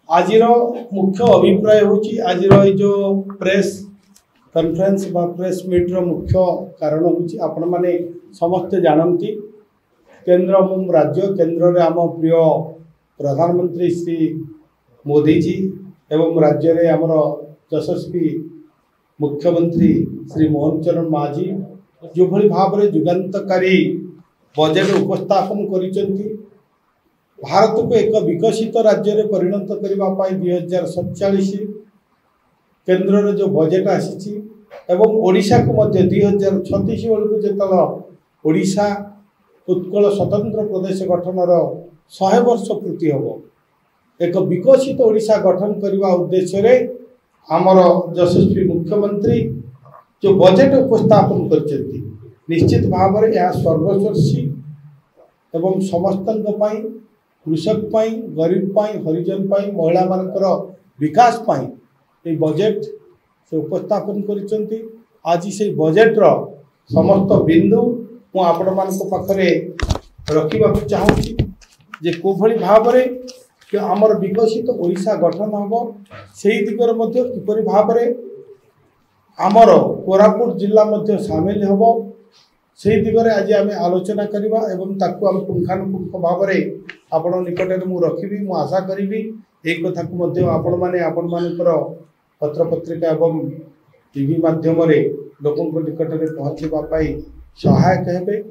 आज मुख्य अभिप्राय होची आज जो प्रेस कॉन्फ्रेंस बा प्रेस मीट रो मुख्य कारण होची आपण माने समस्त जानती केंद्र एवं राज्य केंद्र रे आम प्रिय प्रधानमंत्री श्री मोदी जी एवं राज्य रे हमर यशस्वी मुख्यमंत्री श्री मोहन चरण मांझी जो भली भाव रे जुगांतकारी बजेट उपस्थापन करिसेंती भारत को एक विकसित राज्य रे परिणत करने 2047 केंद्र रे जो बजेट आसी एवं ओडिशा को मध्य 2036 बेलू जो ओडिशा उत्कल स्वतंत्र प्रदेश गठनर 100 वर्ष पूर्ति हम एक विकसित ओडिशा गठन करने उद्देश्य रे आमर यशस्वी मुख्यमंत्री जो बजेट उपस्थापन कर निश्चित भाव में यह सर्वस्वी एवं समस्त कृषक पाई गरीब पाई हरिजन पाई महिला मानकर विकास पाई ये बजेट से उपस्थापन करिसेंती। आज से बजेट रो समस्त बिंदु मु आपण मानक पाखरे रखिबा चाहूची जे कोभली भाव रे कि हमर विकसित ओडिशा गठन हबो सेही दिगर मध्य किपरि भाव रे हमर कोरापुट जिला मध्य शामिल हबो सेही दिगरे आज आम आलोचना करवा एवं ताकू आम पुंखानुपुंख भाव में आपण निकट में रखी मु आशा करी एक कथा को आपण माने आपण मानकर पत्र पत्रिका एवं टीवी माध्यम लोकों निकट में पहुँचवा सहायक हेबे।